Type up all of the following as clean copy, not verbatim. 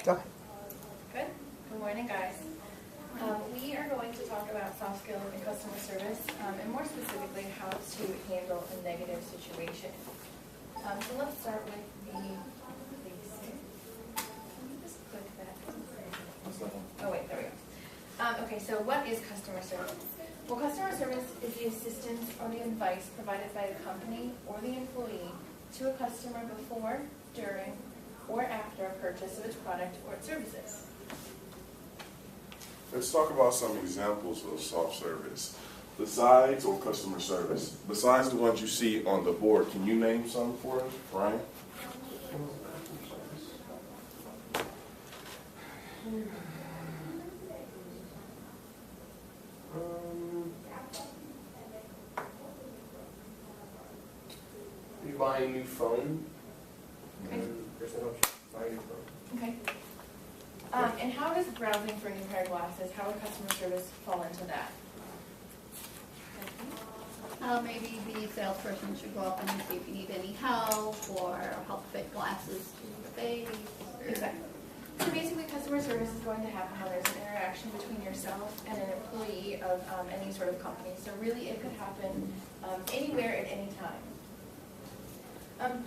Go ahead. Good. Good morning, guys. We are going to talk about soft skills in customer service, and more specifically, how to handle a negative situation. So let's start with the basic. Let me just click that. Oh wait, there we go. Okay, so what is customer service? Well, customer service is the assistance or the advice provided by the company or the employee to a customer before, during, or after a purchase of its product or its services. Let's talk about some examples of soft service. Besides, or customer service, besides the ones you see on the board, can you name some for us, Brian? You buy a new phone. Okay. Person helps you buy a new phone. Okay. And how does browsing for a new pair of glasses, how would customer service fall into that? Maybe the salesperson should go up and see if you need any help or help fit glasses to the face. Exactly. So basically, customer service is going to happen when there's an interaction between yourself and an employee of any sort of company. So really, it could happen anywhere at any time.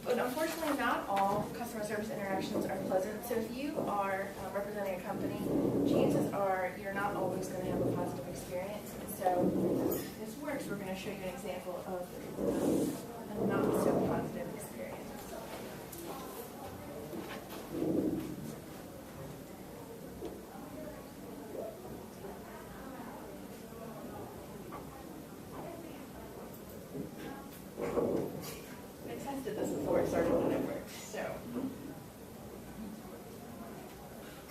But unfortunately, not all customer service interactions are pleasant. So if you are representing a company, chances are you're not always going to have a positive experience. And so this works. We're going to show you an example of a not so positive experience. Did this before it started when it worked, so.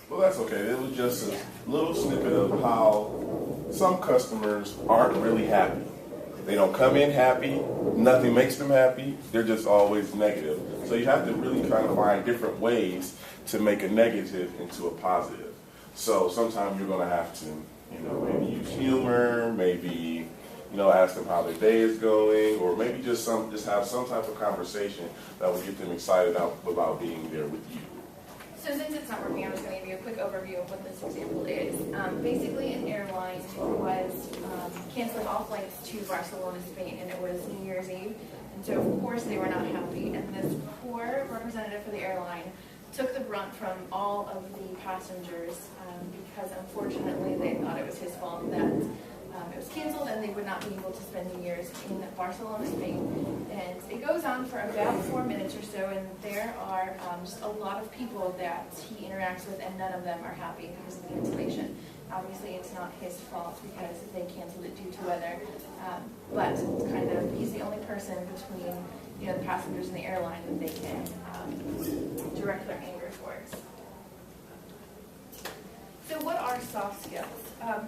Well, that's okay. It was just a little snippet of how some customers aren't really happy. They don't come in happy. Nothing makes them happy. They're just always negative. So you have to really try to find different ways to make a negative into a positive. So sometimes you're going to have to, maybe use humor, maybe ask them how their day is going, or maybe just have some type of conversation that will get them excited about being there with you. So since it's not working, I'm just going to give you a quick overview of what this example is. Basically, an airline was canceling all flights to Barcelona, Spain, and it was New Year's Eve. And so, of course, they were not happy. And this poor representative for the airline took the brunt from all of the passengers because, unfortunately, they thought it was his fault that it was canceled and they would not be able to spend New Year's in Barcelona, Spain. And it goes on for about 4 minutes or so, and there are just a lot of people that he interacts with, and none of them are happy because of the cancellation. Obviously, it's not his fault because they canceled it due to weather, but it's kind of, he's the only person between the passengers and the airline that they can direct their anger towards. So what are soft skills?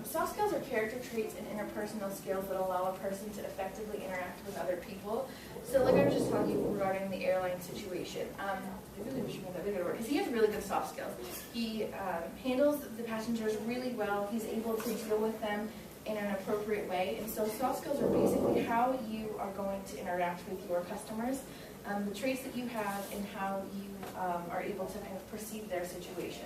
Soft skills are character traits and interpersonal skills that allow a person to effectively interact with other people. So like I was just telling you regarding the airline situation, I really wish you had that big word, because he has really good soft skills. He handles the passengers really well. He's able to deal with them in an appropriate way. And so soft skills are basically how you are going to interact with your customers, the traits that you have, and how you are able to kind of perceive their situation.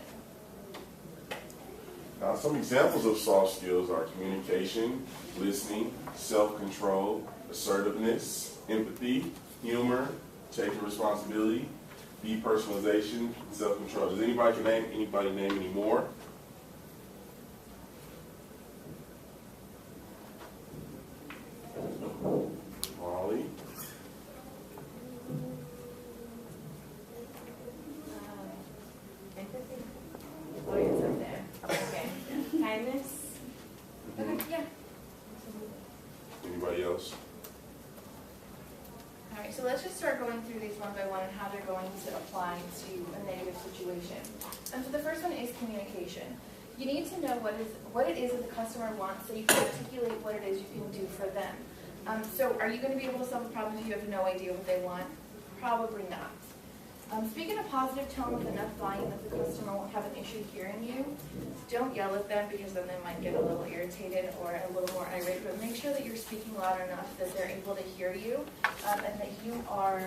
Now, some examples of soft skills are communication, listening, self-control, assertiveness, empathy, humor, taking responsibility, depersonalization, self-control. Does anybody name any more? Molly? Empathy. Oh, it's up there. Okay. Kindness. Okay, yeah. Anybody else? All right, so let's just start going through these one by one and how they're going to apply to a negative situation. So the first one is communication. You need to know what it is that the customer wants so you can articulate what it is you can do for them. So are you going to be able to solve a problem if you have no idea what they want? Probably not. Speak in a positive tone with enough volume that the customer won't have an issue hearing you. Don't yell at them because then they might get a little irritated or a little more irate, but make sure that you're speaking loud enough that they're able to hear you and that you are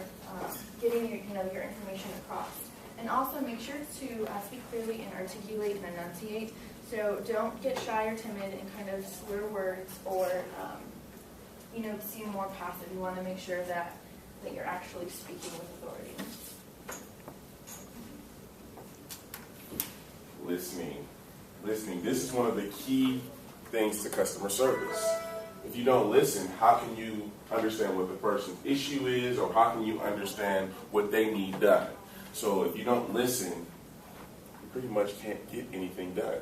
getting your information across. And also make sure to speak clearly and articulate and enunciate. So don't get shy or timid and kind of slur words or, seem more passive. You want to make sure that you're actually speaking with authority. Listening. This is one of the key things to customer service. If you don't listen, how can you understand what the person's issue is, or how can you understand what they need done? So if you don't listen, you pretty much can't get anything done.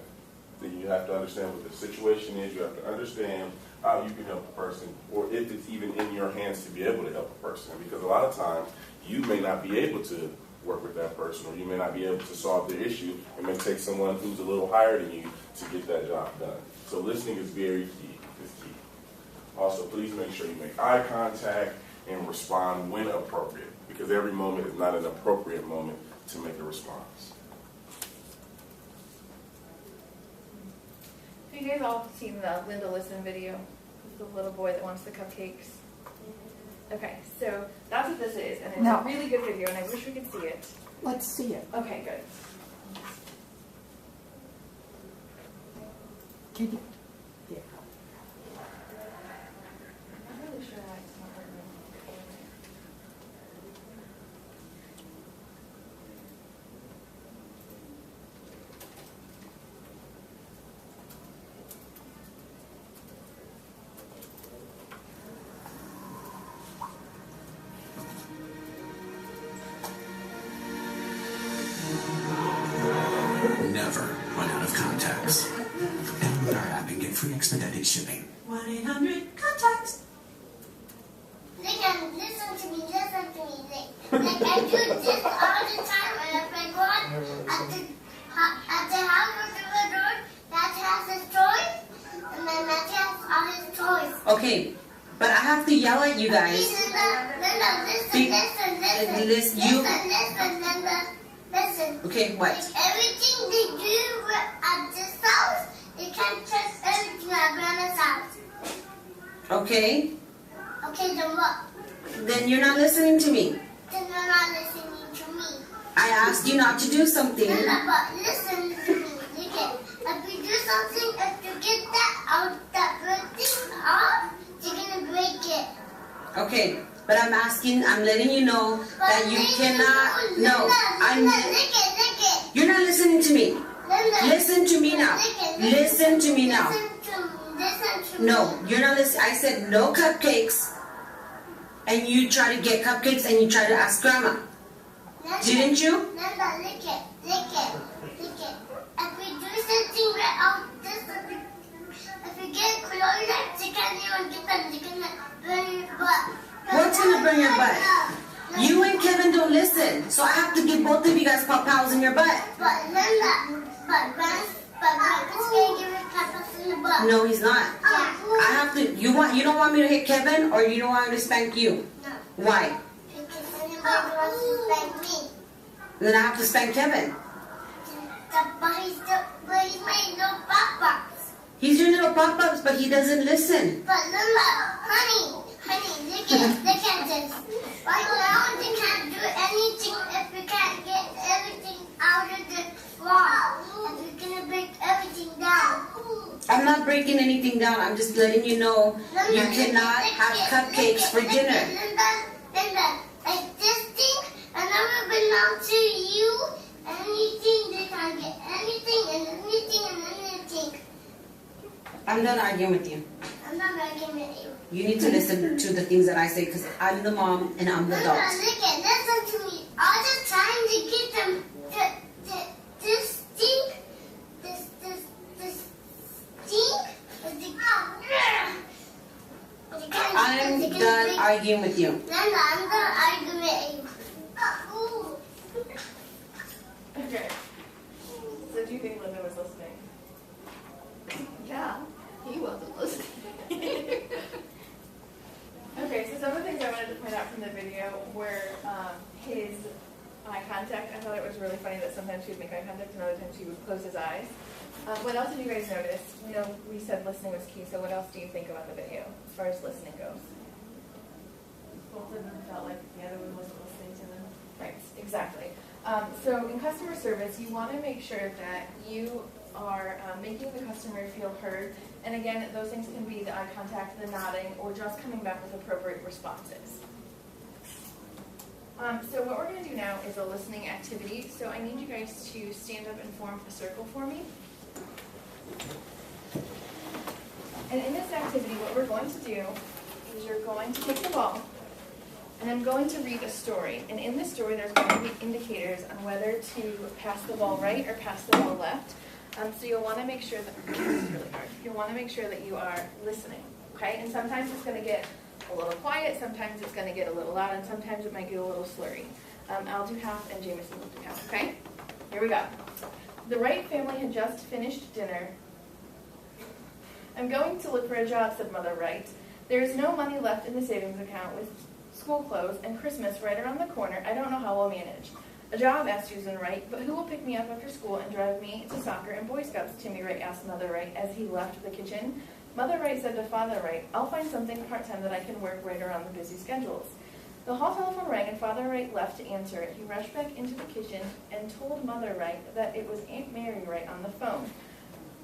Then you have to understand what the situation is. You have to understand how you can help a person, or if it's even in your hands to be able to help a person. Because a lot of times, you may not be able to work with that person, or you may not be able to solve their issue. It may take someone who's a little higher than you to get that job done. So listening is very key. It's key. Also, please make sure you make eye contact and respond when appropriate, because every moment is not an appropriate moment to make a response. Have you guys all seen the Linda Listen video? The little boy that wants the cupcakes. Okay, so that's what this is, and it's No. a really good video, and I wish we could see it. Let's see it. Okay, good. Can you? Yeah. I'm really sure that's not working. Never run out of contacts. And with our app and get free expedited shipping. 1-800-CONTACTS. Listen to me. Like I do this all the time, and if I go at the house with the door, that has his toys, and then that has all his toys. Okay, but I have to yell at you guys. Listen. Okay, what? Everything they do at this house, they can't trust everything at Grandma's house. Okay, Okay, then what? then you're not listening to me. Then you're not listening to me. I asked you not to do something. But listen to me. If we do something, if you get that bird thing off, you're gonna break it. Okay, but I'm letting you know that you cannot. No, Lick it. You're not listening to me. Linda, Listen to me now. Listen to me now. Listen to me. No, you're not listening. I said no cupcakes, and you try to get cupcakes and you try to ask Grandma. Didn't you? Linda, lick it. If we do something right out this, if we get close, you can't even get them. You're gonna burn your butt. What's gonna burn your butt? You and Kevin don't listen, so I have to give both of you guys pop-pows in your butt. But Linda, Grandpa's gonna give us pop-ups in the butt. No, he's not. Yeah. I have to. You don't want me to hit Kevin, or you don't want me to spank you? No. Why? Because anybody wants to spank me. Then I have to spank Kevin. But he made no pop-ups. He's doing little pop-ups, but he doesn't listen. But Linda, honey, look at this. Right now, they can't do anything if we can't get everything out of the wall. And we're gonna break everything down. I'm not breaking anything down. I'm just letting you know you cannot have cupcakes for dinner. Linda, like this thing, I never belong to you. Anything, they can get anything and anything and anything. I'm done arguing with you. I'm not arguing with you. You need to listen to the things that I say because I'm the mom and I'm the Linda, adult. listen to me. All the time they get them this thing, this thing. I'm done arguing with you. Linda, I'm done arguing with you. Okay. So do you think Linda was listening? Yeah, he wasn't listening. Okay, so some of the things I wanted to point out from the video were his eye contact. I thought it was really funny that sometimes he would make eye contact and other times he would close his eyes. What else did you guys notice? We said listening was key, so what else do you think about the video as far as listening goes? Both of them felt like the other one wasn't listening to them. Right, exactly. So in customer service, you want to make sure that you are making the customer feel heard. And again, those things can be the eye contact, the nodding, or just coming back with appropriate responses. So what we're going to do now is a listening activity. So I need you guys to stand up and form a circle for me. And in this activity, what we're going to do is you're going to take the ball, and I'm going to read a story. And in this story, there's going to be indicators on whether to pass the ball right or pass the ball left. So you'll want to make sure that, this is really hard, you'll want to make sure that you are listening, okay? And sometimes it's going to get a little quiet, sometimes it's going to get a little loud, and sometimes it might get a little slurry. I'll do half, and Jameson will do half, okay? Here we go. The Wright family had just finished dinner. I'm going to look for a job, said Mother Wright. There is no money left in the savings account with school clothes and Christmas right around the corner. I don't know how we'll manage. A job, asked Susan Wright, but who will pick me up after school and drive me to soccer and Boy Scouts? Timmy Wright asked Mother Wright as he left the kitchen. Mother Wright said to Father Wright, I'll find something part-time that I can work right around the busy schedules. The hall telephone rang and Father Wright left to answer it. He rushed back into the kitchen and told Mother Wright that it was Aunt Mary Wright on the phone,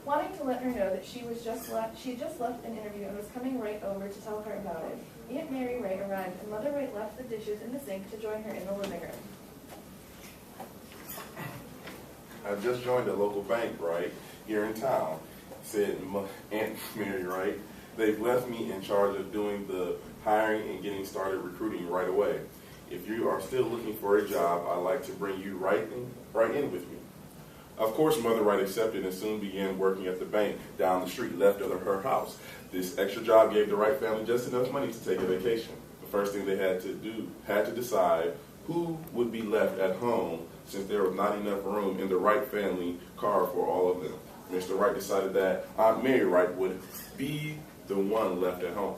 wanting to let her know that she had just left an interview and was coming right over to tell her about it. Aunt Mary Wright arrived and Mother Wright left the dishes in the sink to join her in the living room. I just joined a local bank, right, here in town, said Aunt Mary Wright. They've left me in charge of doing the hiring and getting started recruiting right away. If you are still looking for a job, I'd like to bring you right in with me. Of course, Mother Wright accepted and soon began working at the bank down the street left of her house. This extra job gave the Wright family just enough money to take a vacation. The first thing they had to decide who would be left at home since there was not enough room in the Wright family car for all of them. Mr. Wright decided that Aunt Mary Wright would be the one left at home.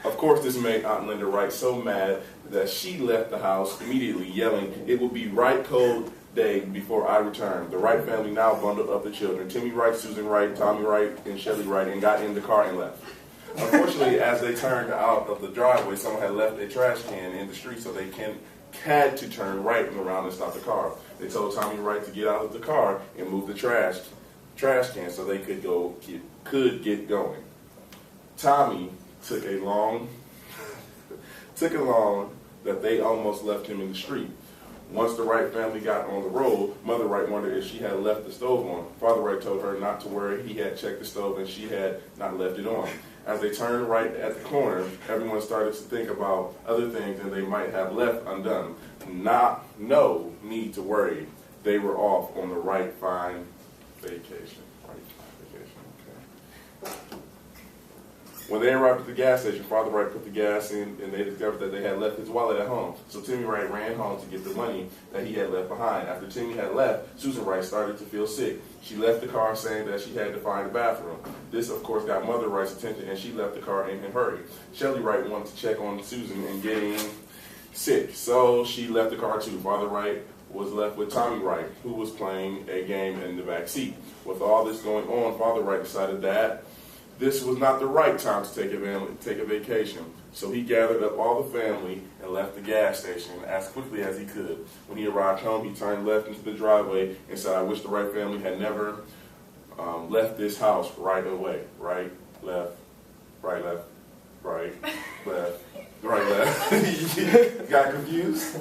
Of course, this made Aunt Linda Wright so mad that she left the house immediately, yelling, "It will be right cold day before I return." The Wright family now bundled up the children, Timmy Wright, Susan Wright, Tommy Wright, and Shelley Wright, and got in the car and left. Unfortunately, as they turned out of the driveway, someone had left a trash can in the street, so they had to turn right and around and stop the car. They told Tommy Wright to get out of the car and move the trash can so they could get going. Tommy took a long that they almost left him in the street. Once the Wright family got on the road, Mother Wright wondered if she had left the stove on. Father Wright told her not to worry. He had checked the stove and she had not left it on. As they turned right at the corner, everyone started to think about other things that they might have left undone. No need to worry. They were off on the Wright fine vacation. When they arrived at the gas station, Father Wright put the gas in, and they discovered that they had left his wallet at home. So Timmy Wright ran home to get the money that he had left behind. After Timmy had left, Susan Wright started to feel sick. She left the car saying that she had to find a bathroom. This, of course, got Mother Wright's attention, and she left the car in a hurry. Shelley Wright wanted to check on Susan and getting sick, so she left the car too. Father Wright was left with Tommy Wright, who was playing a game in the back seat. With all this going on, Father Wright decided that this was not the right time to take a vacation. So he gathered up all the family and left the gas station as quickly as he could. When he arrived home, he turned left into the driveway and said, "I wish the Wright family had never left this house right away." Right, left, right, left, right, left, right, left. Got confused?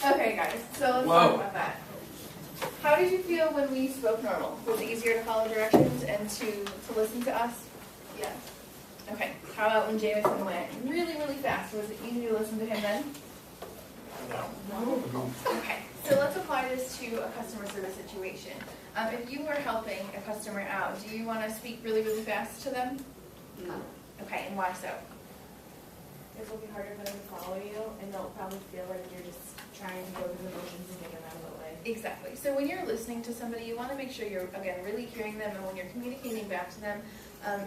Okay, guys, so let's talk about that. How did you feel when we spoke normal? Was it easier to follow directions and to listen to us? Yes. Okay. How about when Jameson went really, really fast? Was it easy to listen to him then? No. Okay. So let's apply this to a customer service situation. If you were helping a customer out, do you want to speak really, really fast to them? No. Okay, and why so? It will be harder for them to follow you, and they'll probably feel like you're just trying to go through the motions and get them out of the way. Exactly. So when you're listening to somebody, you want to make sure you're, again, really hearing them, and when you're communicating back to them,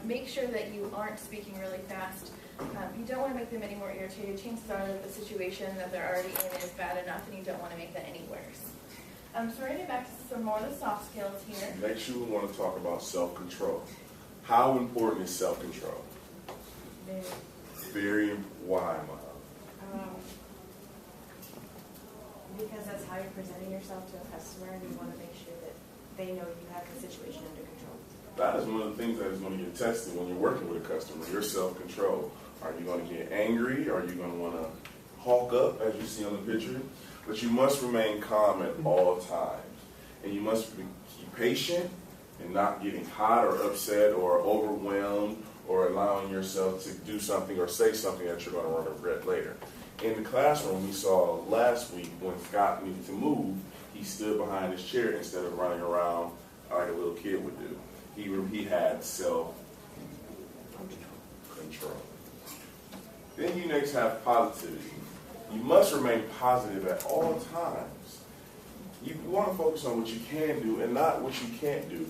make sure that you aren't speaking really fast. You don't want to make them any more irritated. Chances are that the situation that they're already in is bad enough, and you don't want to make that any worse. So we're going to get back to some more of the soft skills here. Next, we want to talk about self-control. How important is self-control? Very. Why, Mom? because that's how you're presenting yourself to a customer, and you want to make sure that they know you have the situation under control. That is one of the things that is going to get tested when you're working with a customer, your self-control. Are you going to get angry? Are you going to want to hawk up, as you see on the picture? But you must remain calm at all times. And you must be patient and not getting hot or upset or overwhelmed or allowing yourself to do something or say something that you're going to regret later. In the classroom, we saw last week when Scott needed to move, he stood behind his chair instead of running around like a little kid would do. He had self-control. Then you next have positivity. You must remain positive at all times. You want to focus on what you can do and not what you can't do.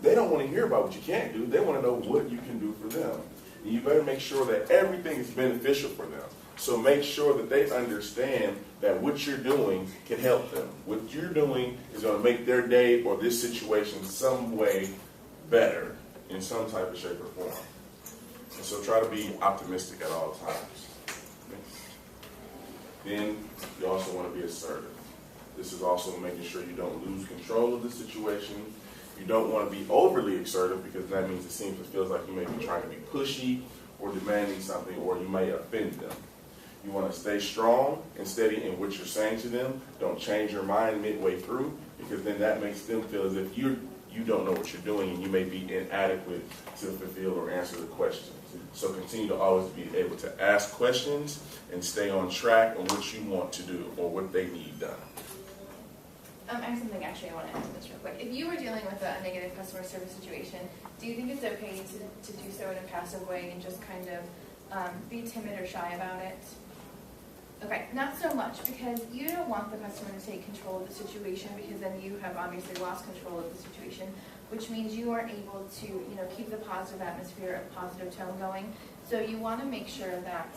They don't want to hear about what you can't do. They want to know what you can do for them. And you better make sure that everything is beneficial for them. So make sure that they understand that what you're doing can help them. What you're doing is going to make their day or this situation some way better in some type of shape or form. And so try to be optimistic at all times. Then you also want to be assertive. This is also making sure you don't lose control of the situation. You don't want to be overly assertive because that means it feels like you may be trying to be pushy or demanding something, or you may offend them. You want to stay strong and steady in what you're saying to them. Don't change your mind midway through, because then that makes them feel as if you don't know what you're doing and you may be inadequate to fulfill or answer the questions. So continue to always be able to ask questions and stay on track on what you want to do or what they need done. I have something actually I want to add to this real quick. If you were dealing with a negative customer service situation, do you think it's okay to do so in a passive way and just kind of be timid or shy about it? Okay, not so much, because you don't want the customer to take control of the situation, because then you have obviously lost control of the situation, which means you aren't able to, keep the positive atmosphere, a positive tone going. So you want to make sure that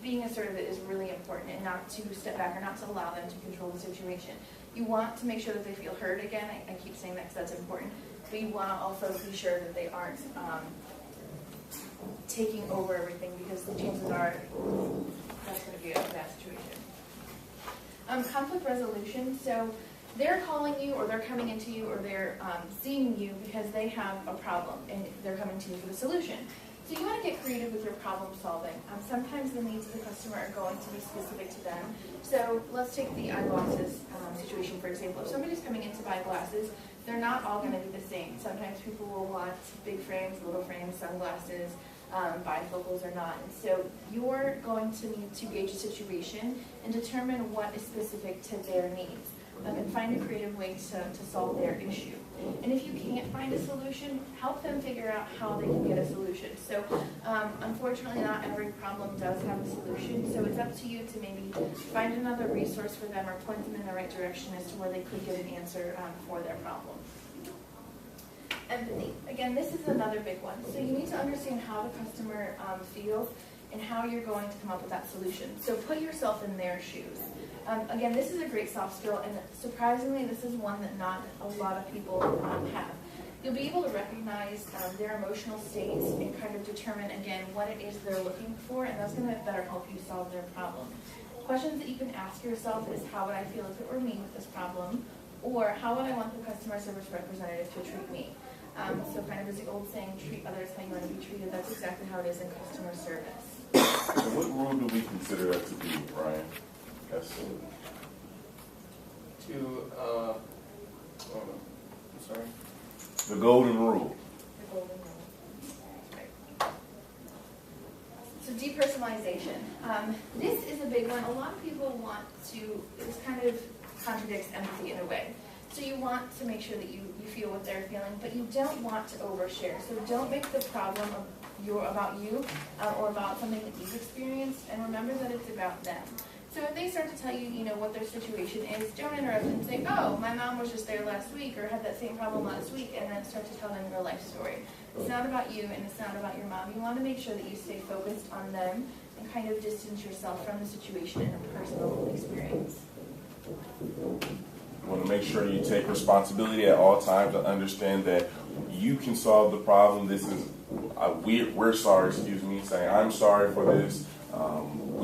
being assertive is really important, and not to step back or not to allow them to control the situation. You want to make sure that they feel heard again. I keep saying that because that's important. But you want to also be sure that they aren't taking over everything, because the chances are that's going to be a bad situation. Conflict resolution. So they're calling you, or they're coming into you, or they're seeing you because they have a problem and they're coming to you for the solution. So you want to get creative with your problem solving. Sometimes the needs of the customer are going to be specific to them. So let's take the eyeglasses situation, for example. If somebody's coming in to buy glasses, they're not all going to be the same. Sometimes people will want big frames, little frames, sunglasses, bifocals or not. And so you're going to need to gauge a situation and determine what is specific to their needs, and find a creative way to solve their issue. And if you can't find a solution, help them figure out how they can get a solution. So unfortunately, not every problem does have a solution, so it's up to you to maybe find another resource for them or point them in the right direction as to where they could get an answer for their problem. Empathy. Again, this is another big one. So you need to understand how the customer feels and how you're going to come up with that solution. So put yourself in their shoes. Again, this is a great soft skill, and surprisingly, this is one that not a lot of people have. You'll be able to recognize their emotional states and kind of determine, again, what it is they're looking for, and that's going to better help you solve their problem. Questions that you can ask yourself is, how would I feel if it were me with this problem? Or how would I want the customer service representative to treat me? So kind of as the old saying, treat others how you want to be treated, that's exactly how it is in customer service. And what rule do we consider that to be, Ryan? That's I'm sorry. the golden rule. The golden rule. Right. So depersonalization. This is a big one. A lot of people want to, this kind of contradicts empathy in a way. So you want to make sure that you feel what they're feeling, but you don't want to overshare. So don't make the problem about you or about something that you've experienced, and remember that it's about them. So if they start to tell you, what their situation is, don't interrupt and say, oh, my mom was just there last week or had that same problem last week, and then start to tell them your life story. It's not about you, and it's not about your mom. You want to make sure that you stay focused on them and kind of distance yourself from the situation and a personal experience. You want to make sure you take responsibility at all times to understand that you can solve the problem. This is we're sorry, saying I'm sorry for this.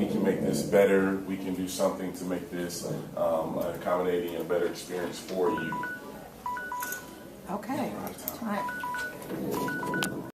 we can make this better. We can do something to make this accommodating and better experience for you. Okay.